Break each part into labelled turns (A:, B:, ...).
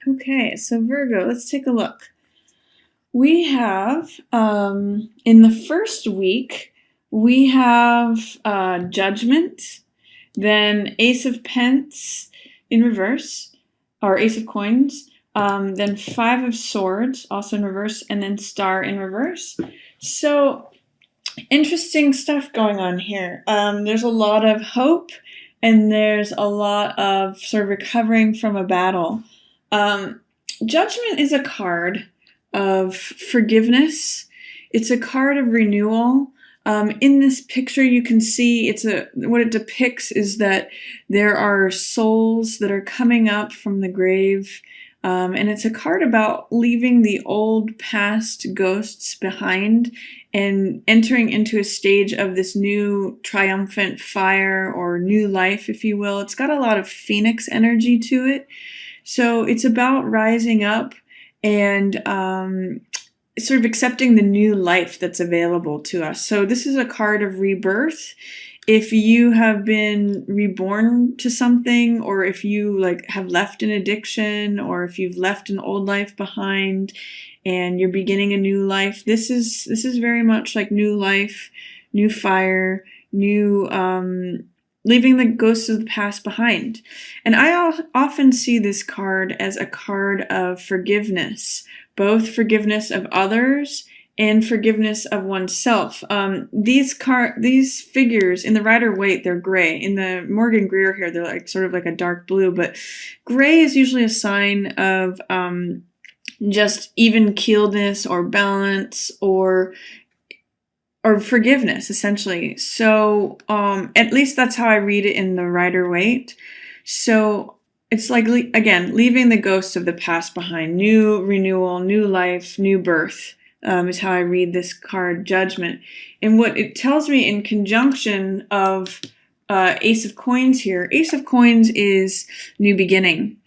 A: Okay, so Virgo, let's take a look. We have, in the first week, we have Judgment, then Ace of Pence in reverse, or Ace of Coins, then Five of Swords, also in reverse, and then Star in reverse. So, interesting stuff going on here. There's a lot of hope, and there's a lot of sort of recovering from a battle. Judgment is a card of forgiveness. It's a card of renewal. In this picture, you can see what it depicts is that there are souls that are coming up from the grave. And it's a card about leaving the old past ghosts behind and entering into a stage of this new triumphant fire or new life, if you will. It's got a lot of phoenix energy to it. So it's about rising up and sort of accepting the new life that's available to us. So this is a card of rebirth. If you have been reborn to something, or if you have left an addiction, or if you've left an old life behind and you're beginning a new life, this is very much like new life, new fire, new leaving the ghosts of the past behind. And I often see this card as a card of forgiveness, both forgiveness of others and forgiveness of oneself. These figures in the Rider-Waite, they're gray. In the Morgan Greer here, they're sort of like a dark blue, but gray is usually a sign of just even-keeledness or balance or forgiveness, essentially. So at least that's how I read it in the Rider-Waite. So it's like, again, leaving the ghosts of the past behind. New renewal, new life, new birth is how I read this card, Judgment. And what it tells me in conjunction of Ace of Coins here, Ace of Coins is new beginning.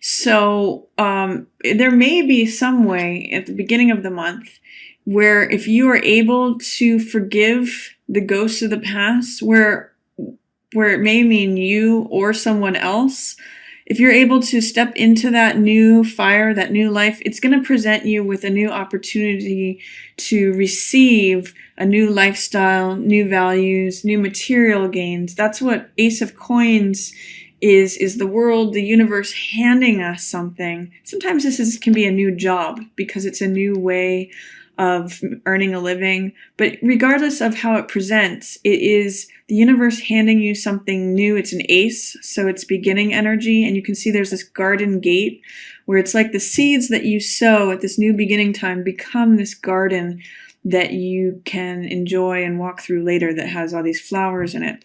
A: So there may be some way at the beginning of the month where if you are able to forgive the ghosts of the past, where it may mean you or someone else, if you're able to step into that new fire, that new life, it's going to present you with a new opportunity to receive a new lifestyle, new values, new material gains. That's what Ace of Coins is the world, the universe handing us something. Sometimes this can be a new job because it's a new way of earning a living, but regardless of how it presents, it is the universe handing you something new. It's an ace, so it's beginning energy, and you can see there's this garden gate where it's like the seeds that you sow at this new beginning time become this garden that you can enjoy and walk through later that has all these flowers in it.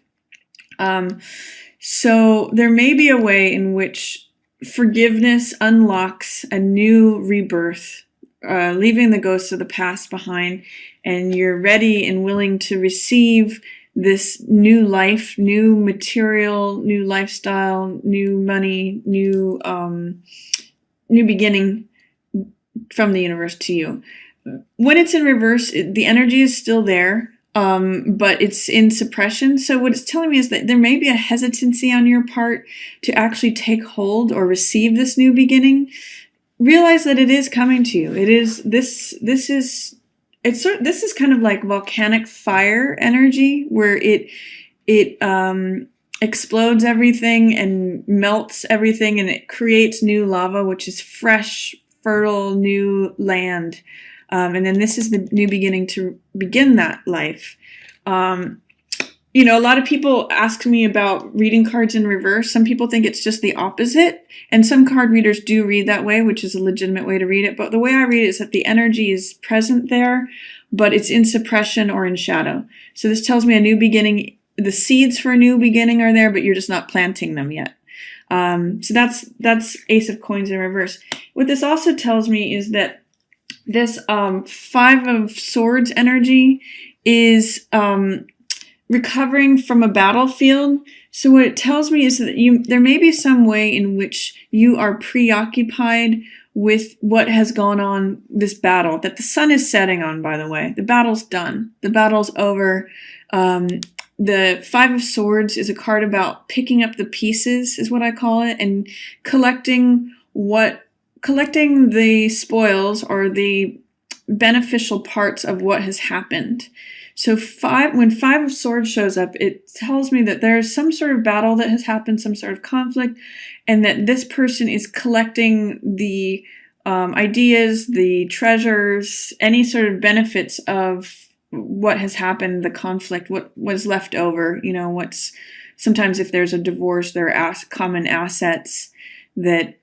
A: So there may be a way in which forgiveness unlocks a new rebirth, leaving the ghosts of the past behind, and you're ready and willing to receive this new life, new material, new lifestyle, new money, new beginning from the universe to you. When it's in reverse, the energy is still there, but it's in suppression. So what it's telling me is that there may be a hesitancy on your part to actually take hold or receive this new beginning. Realize that it is coming to you. This is kind of like volcanic fire energy, where it explodes everything and melts everything, and it creates new lava, which is fresh, fertile, new land. And then this is the new beginning to begin that life. A lot of people ask me about reading cards in reverse. Some people think it's just the opposite, and some card readers do read that way, which is a legitimate way to read it. But the way I read it is that the energy is present there, but it's in suppression or in shadow. So this tells me a new beginning. The seeds for a new beginning are there, but you're just not planting them yet. So that's Ace of Coins in reverse. What this also tells me is that this Five of Swords energy is recovering from a battlefield. So what it tells me is that there may be some way in which you are preoccupied with what has gone on, this battle that the sun is setting on, by the way. The battle's done. The battle's over. The Five of Swords is a card about picking up the pieces, is what I call it, and collecting what collecting the spoils or the beneficial parts of what has happened. So when 5 of Swords shows up, it tells me that there's some sort of battle that has happened, some sort of conflict, and that this person is collecting the ideas, the treasures, any sort of benefits of what has happened, the conflict, what was left over. What's sometimes if there's a divorce, there are common assets that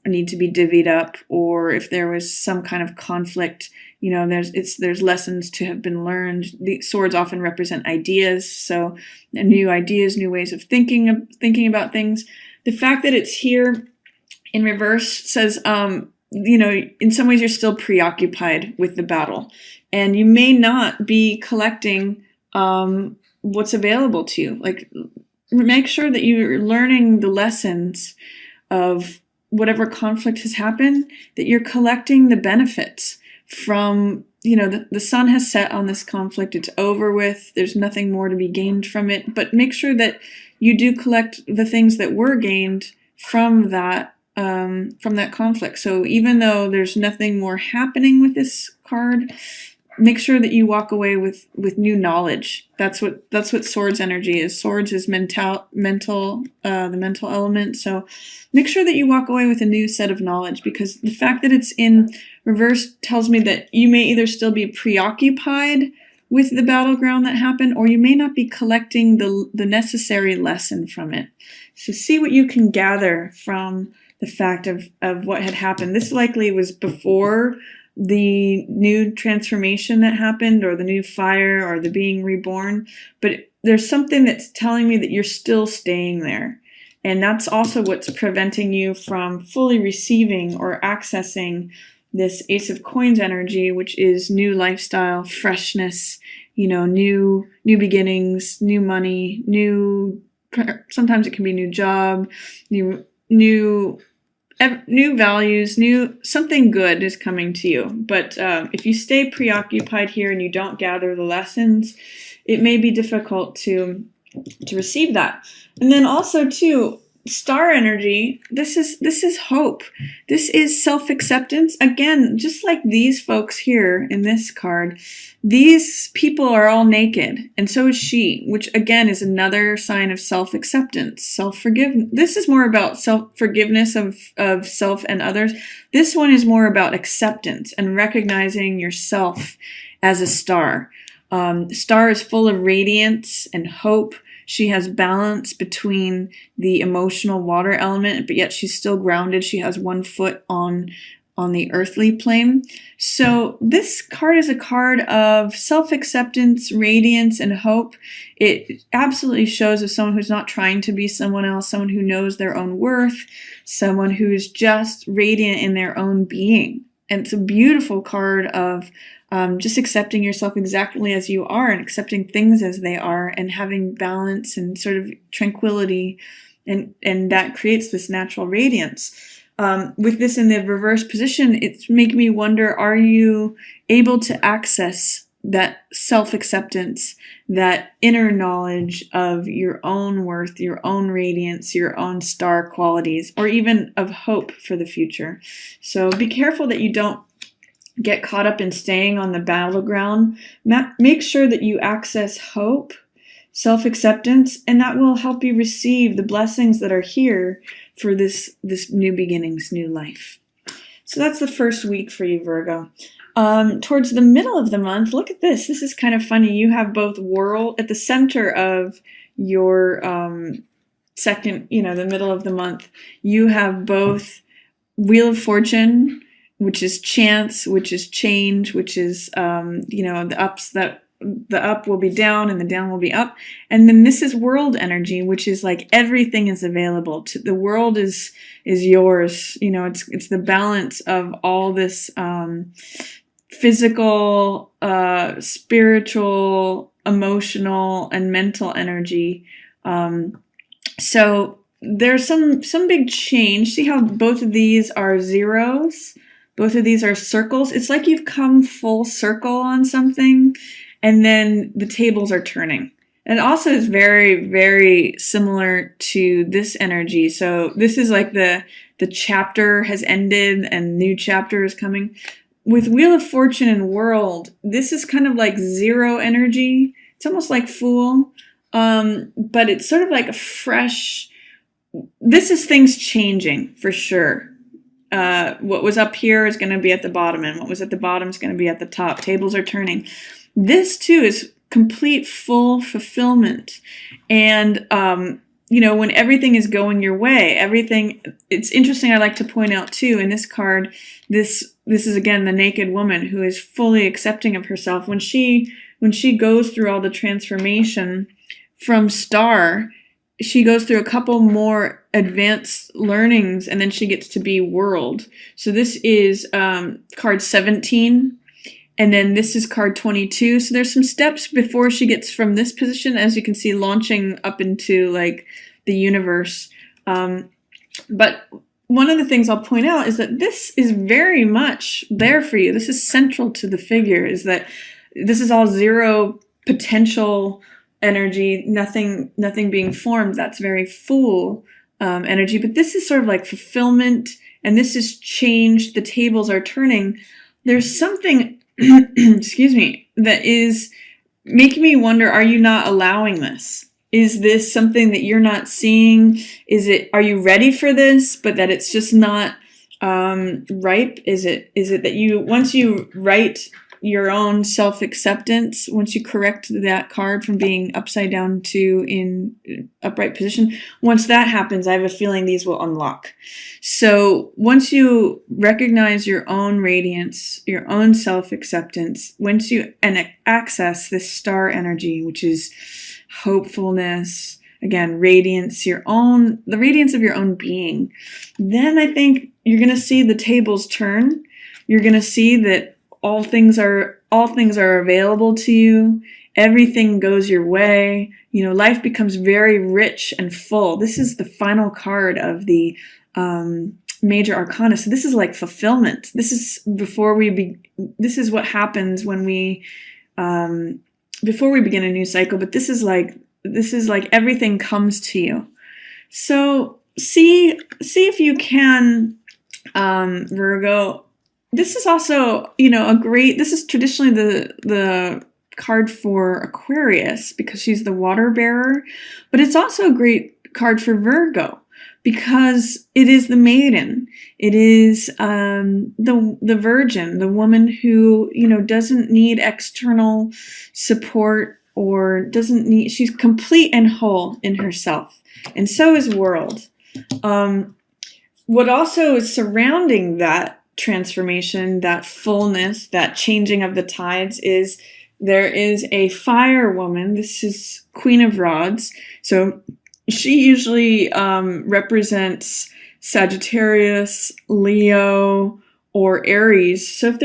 A: need to be divvied up, or if there was some kind of conflict, there's lessons to have been learned. The swords often represent ideas, so new ideas, new ways of thinking about things. The fact that it's here in reverse says, in some ways you're still preoccupied with the battle, and you may not be collecting what's available to you. Like, make sure that you're learning the lessons of whatever conflict has happened, that you're collecting the benefits from, the sun has set on this conflict. It's over with. There's nothing more to be gained from it. But make sure that you do collect the things that were gained from that conflict. So even though there's nothing more happening with this card, make sure that you walk away with new knowledge. That's what Swords energy is. Swords is mental, the mental element. So make sure that you walk away with a new set of knowledge, because the fact that it's in reverse tells me that you may either still be preoccupied with the battleground that happened, or you may not be collecting the necessary lesson from it. So see what you can gather from the fact of what had happened. This likely was before the new transformation that happened, or the new fire, or the being reborn, but there's something that's telling me that you're still staying there, and that's also what's preventing you from fully receiving or accessing this Ace of Coins energy, which is new lifestyle, freshness, new beginnings, new money, sometimes it can be new job, new values, something good is coming to you. But if you stay preoccupied here and you don't gather the lessons, it may be difficult to receive that. And then also too, star energy, this is hope. This is self-acceptance. Again, just like these folks here in this card, these people are all naked, and so is she, which again is another sign of self-acceptance, self-forgiveness. This is more about self-forgiveness of self and others. This one is more about acceptance and recognizing yourself as a star. Star is full of radiance and hope. She has balance between the emotional water element, but yet she's still grounded. She has one foot on the earthly plane. So this card is a card of self-acceptance, radiance, and hope. It absolutely shows as someone who's not trying to be someone else, someone who knows their own worth, someone who's just radiant in their own being. And it's a beautiful card of just accepting yourself exactly as you are, and accepting things as they are, and having balance and sort of tranquility, and that creates this natural radiance. With this in the reverse position, it's making me wonder, are you able to access that self-acceptance, that inner knowledge of your own worth, your own radiance, your own star qualities, or even of hope for the future? So be careful that you don't get caught up in staying on the battleground. Make sure that you access hope, self-acceptance, and that will help you receive the blessings that are here for this new beginnings, new life. So that's the first week for you, Virgo. Towards the middle of the month, look at this. This is kind of funny. You have both world at the center of your second, the middle of the month. You have both Wheel of Fortune, which is chance, which is change, which is, the ups, that the up will be down and the down will be up. And then this is world energy, which is like everything is available. The world is yours. It's the balance of all this physical, spiritual, emotional, and mental energy. So there's some big change. See how both of these are zeros? Both of these are circles. It's like you've come full circle on something, and then the tables are turning. And also is very, very similar to this energy. So this is like the the chapter has ended and new chapter is coming. With Wheel of Fortune and World, this is kind of like zero energy. It's almost like Fool, but it's sort of like a fresh. This is things changing for sure. What was up here is going to be at the bottom, and what was at the bottom is going to be at the top. Tables are turning. This too is complete full fulfillment. And, when everything is going your way, it's interesting. I like to point out too, in this card, this is again, the naked woman who is fully accepting of herself. When she goes through all the transformation from star, she goes through a couple more advanced learnings, and then she gets to be world. So this is card 17, and then this is card 22. So there's some steps before she gets from this position, as you can see, launching up into like the universe. But one of the things I'll point out is that this is very much there for you. This is central to the figure, is that this is all zero potential energy, nothing being formed. That's very Fool energy. But this is sort of like fulfillment, and this is change. The tables are turning. There's something, excuse me, that is making me wonder, are you not allowing this? Is this something that you're not seeing? Are you ready for this, but that it's just not ripe? Is it that once you write your own self-acceptance, once you correct that card from being upside down to in upright position, once that happens, I have a feeling these will unlock. So once you recognize your own radiance, your own self-acceptance, once you access this star energy, which is hopefulness, again, radiance, the radiance of your own being, then I think you're going to see the tables turn. You're going to see that all things are available to you. Everything goes your way. Life becomes very rich and full. This is the final card of the major arcana. So this is like fulfillment. This is this is what happens when we before we begin a new cycle. But this is like everything comes to you. So see if you can, Virgo. This is also, this is traditionally the card for Aquarius because she's the water bearer, but it's also a great card for Virgo because it is the maiden. It is the virgin, the woman who, doesn't need external support or she's complete and whole in herself. And so is World. What also is surrounding that transformation, that fullness, that changing of the tides, is there is a fire woman. This is Queen of Rods. So she usually represents Sagittarius, Leo, or Aries. So if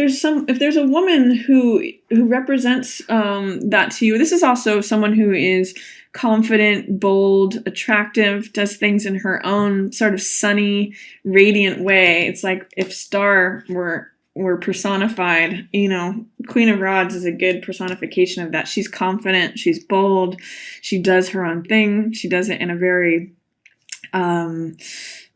A: there's a woman who represents that to you, this is also someone who is confident, bold, attractive, does things in her own sort of sunny, radiant way. It's like if Star were personified, Queen of Rods is a good personification of that. She's confident, she's bold, she does her own thing. She does it in a very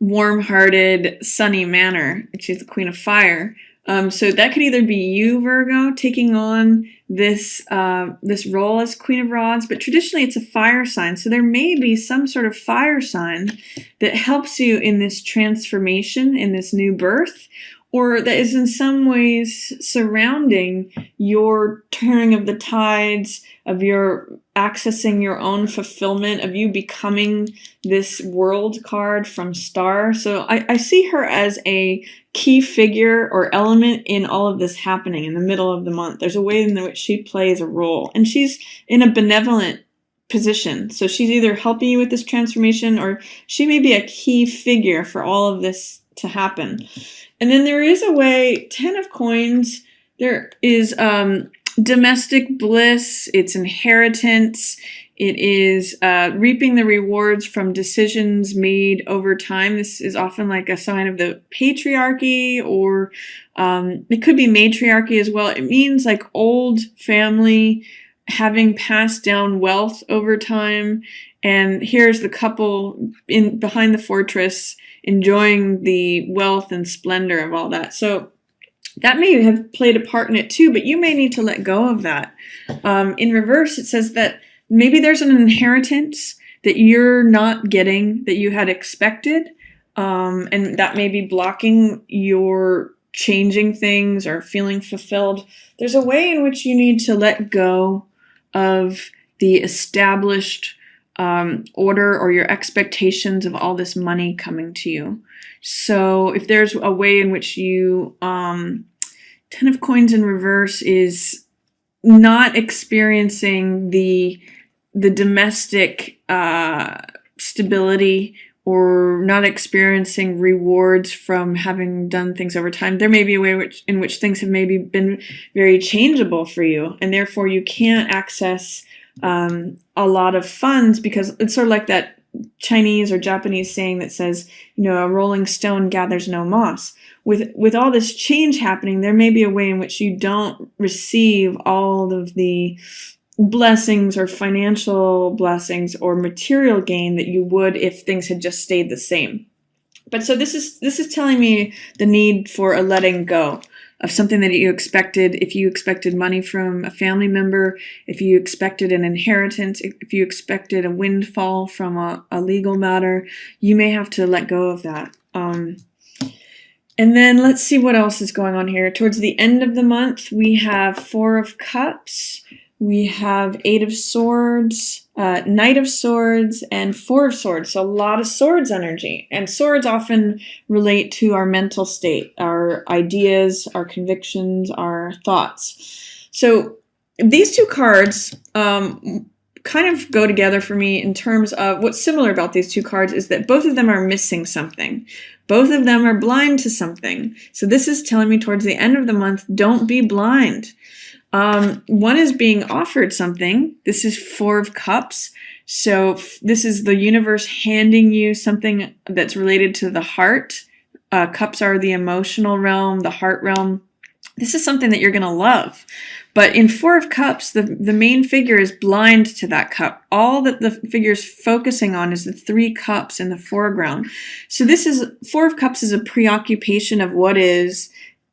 A: warm-hearted, sunny manner. She's the Queen of Fire. So that could either be you, Virgo, taking on this role as Queen of Rods, but traditionally it's a fire sign. So there may be some sort of fire sign that helps you in this transformation, in this new birth, or that is in some ways surrounding your turning of the tides, of your accessing your own fulfillment, of you becoming this World card from Star. So I see her as a key figure or element in all of this happening in the middle of the month. There's a way in which she plays a role, and she's in a benevolent position. So she's either helping you with this transformation, or she may be a key figure for all of this to happen. And then there is a way, 10 of Coins, there is domestic bliss, it's inheritance, it is reaping the rewards from decisions made over time. This is often like a sign of the patriarchy, or it could be matriarchy as well. It means like old family having passed down wealth over time. And here's the couple behind the fortress enjoying the wealth and splendor of all that. So that may have played a part in it too, but you may need to let go of that. In reverse, it says that maybe there's an inheritance that you're not getting that you had expected, and that may be blocking your changing things or feeling fulfilled. There's a way in which you need to let go of the established order or your expectations of all this money coming to you. So if there's a way in which you, Ten of Coins in reverse is not experiencing the domestic stability, or not experiencing rewards from having done things over time. There may be a way in which things have maybe been very changeable for you, and therefore you can't access a lot of funds, because it's sort of like that Chinese or Japanese saying that says, a rolling stone gathers no moss. With all this change happening, there may be a way in which you don't receive all of the blessings or financial blessings or material gain that you would if things had just stayed the same. But so this is telling me the need for a letting go of something that you expected. If you expected money from a family member, if you expected an inheritance, if you expected a windfall from a legal matter, you may have to let go of that. And then let's see what else is going on here. Towards the end of the month, we have Four of Cups. We have Eight of Swords, Knight of Swords, and Four of Swords. So a lot of swords energy. And swords often relate to our mental state, our ideas, our convictions, our thoughts. So these two cards kind of go together for me in terms of what's similar about these two cards is that both of them are missing something. Both of them are blind to something. So this is telling me towards the end of the month, don't be blind. One is being offered something. This is Four of Cups. So this is the universe handing you something that's related to the heart. Cups are the emotional realm, the heart realm. This is something that you're going to love. But in Four of Cups, the main figure is blind to that cup. All that the figure is focusing on is the three cups in the foreground. So Four of Cups is a preoccupation of what is.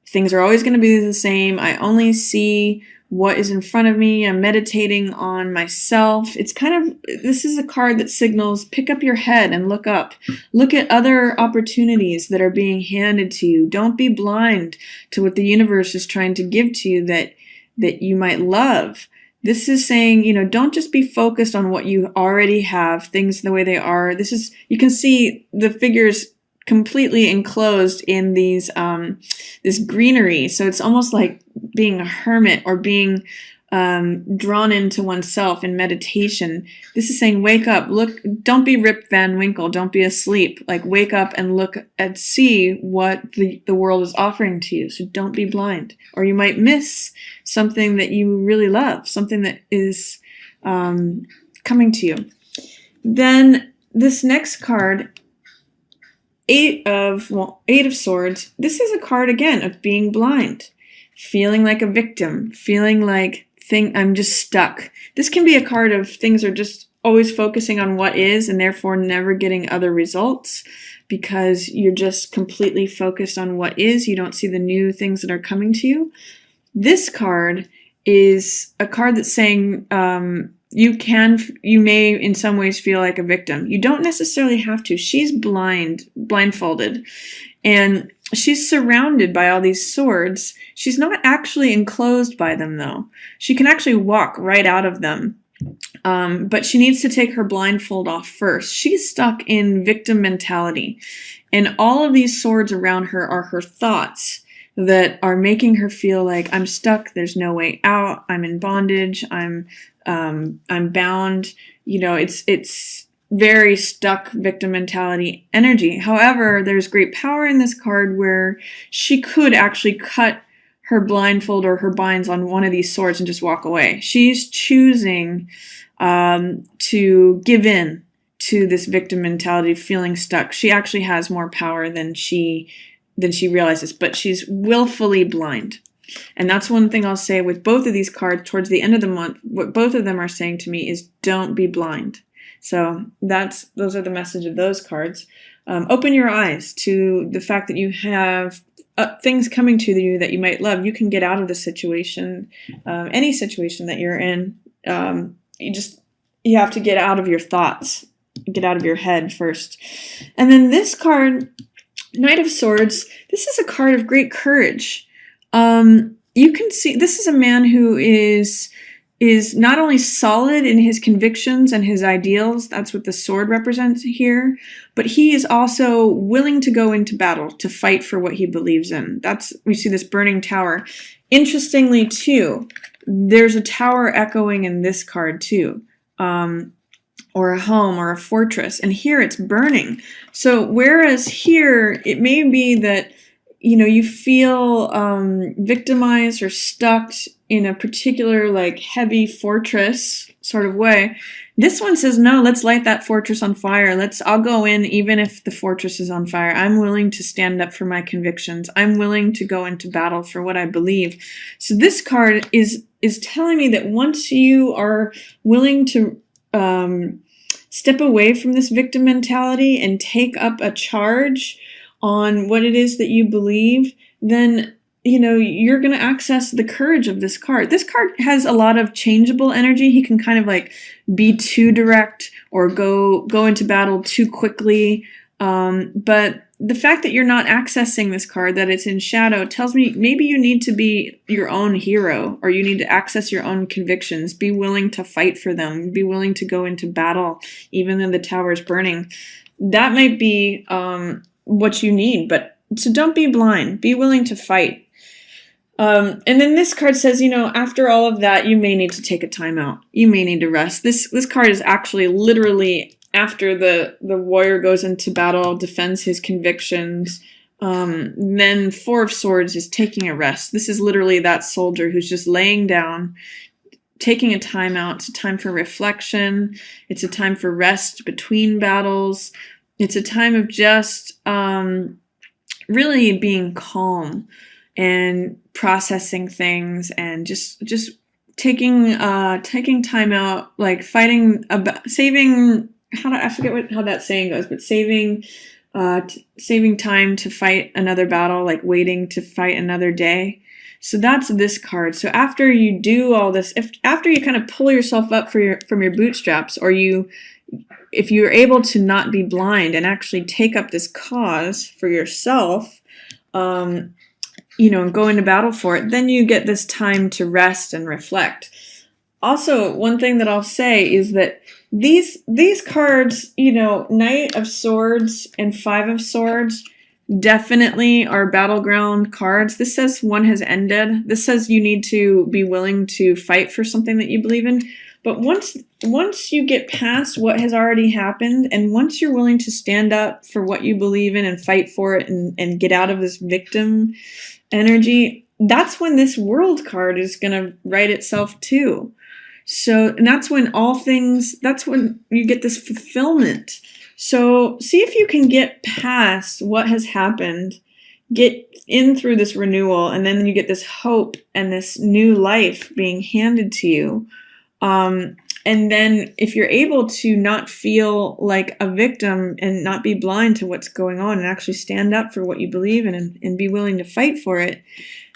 A: Things are always going to be the same. I only see what is in front of me. I'm meditating on myself. This is a card that signals pick up your head and look up. Look at other opportunities that are being handed to you. Don't be blind to what the universe is trying to give to you that you might love. This is saying, don't just be focused on what you already have, things the way they are. You can see the figures completely enclosed in these this greenery. So it's almost like being a hermit or being drawn into oneself in meditation. This is saying, wake up, look, don't be Rip Van Winkle, don't be asleep. Like, wake up and look and see what the world is offering to you. So don't be blind, or you might miss something that you really love, something that is coming to you. Then this next card, Eight of Swords. This is a card again of being blind, feeling like a victim, feeling like I'm just stuck. This can be a card of things are just always focusing on what is and therefore never getting other results because you're just completely focused on what is. You don't see the new things that are coming to you. This card is a card that's saying you may in some ways feel like a victim. You don't necessarily have to. She's blindfolded, and she's surrounded by all these swords. She's not actually enclosed by them, though. She can actually walk right out of them, but she needs to take her blindfold off first. She's stuck in victim mentality, and all of these swords around her are her thoughts that are making her feel like, I'm stuck, there's no way out, I'm in bondage, I'm bound. It's very stuck victim mentality energy. However, there's great power in this card where she could actually cut her blindfold or her binds on one of these swords and just walk away. She's choosing to give in to this victim mentality, feeling stuck. She actually has more power than she realizes, but she's willfully blind. And that's one thing I'll say with both of these cards towards the end of the month. What both of them are saying to me is don't be blind. So those are the message of those cards. Open your eyes to the fact that you have things coming to you that you might love. You can get out of the situation, any situation that you're in. You have to get out of your thoughts, get out of your head first. And then this card, Knight of Swords, this is a card of great courage. You can see this is a man who is not only solid in his convictions and his ideals, that's what the sword represents here, but he is also willing to go into battle, to fight for what he believes in. We see this burning tower. Interestingly, too, there's a tower echoing in this card, too, or a home or a fortress, and here it's burning. So whereas here, it may be that you feel victimized or stuck in a particular heavy fortress sort of way. This one says, no, let's light that fortress on fire. I'll go in even if the fortress is on fire. I'm willing to stand up for my convictions. I'm willing to go into battle for what I believe. So this card is telling me that once you are willing to step away from this victim mentality and take up a charge on what it is that you believe, then you're going to access the courage of this card. This card has a lot of changeable energy. He can kind of be too direct or go into battle too quickly. But the fact that you're not accessing this card, that it's in shadow, tells me maybe you need to be your own hero, or you need to access your own convictions. Be willing to fight for them. Be willing to go into battle, even though the tower is burning. That might be what you need, so don't be blind. Be willing to fight. And then this card says, after all of that, you may need to take a time out. You may need to rest. This card is actually literally after the warrior goes into battle, defends his convictions. Then Four of Swords is taking a rest. This is literally that soldier who's just laying down, taking a time out. It's a time for reflection. It's a time for rest between battles. It's a time of just really being calm and processing things, and just taking time out, fighting about saving. I forget how that saying goes, but saving time to fight another battle, waiting to fight another day. So that's this card. So after you do all this, after you kind of pull yourself up from your bootstraps, or if you're able to not be blind and actually take up this cause for yourself, and go into battle for it, then you get this time to rest and reflect. Also, one thing that I'll say is that these cards, Knight of Swords and Five of Swords, definitely are battleground cards. This says one has ended. This says you need to be willing to fight for something that you believe in. But once you get past what has already happened, and once you're willing to stand up for what you believe in and fight for it and get out of this victim energy, that's when this World card is going to right itself too. And that's when that's when you get this fulfillment. So see if you can get past what has happened, get in through this renewal, and then you get this hope and this new life being handed to you. And then if you're able to not feel like a victim and not be blind to what's going on and actually stand up for what you believe in and be willing to fight for it,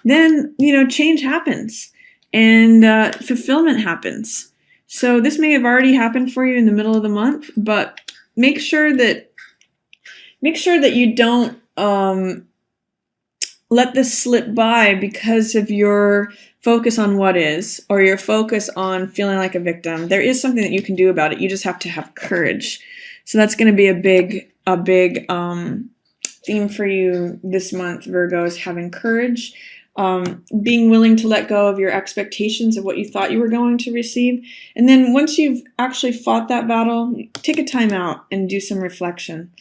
A: then, change happens and fulfillment happens. So this may have already happened for you in the middle of the month, but make sure that you don't let this slip by because of your focus on what is, or your focus on feeling like a victim. There is something that you can do about it. You just have to have courage. So that's going to be a big theme for you this month, Virgo, is having courage, being willing to let go of your expectations of what you thought you were going to receive. And then once you've actually fought that battle, take a time out and do some reflection.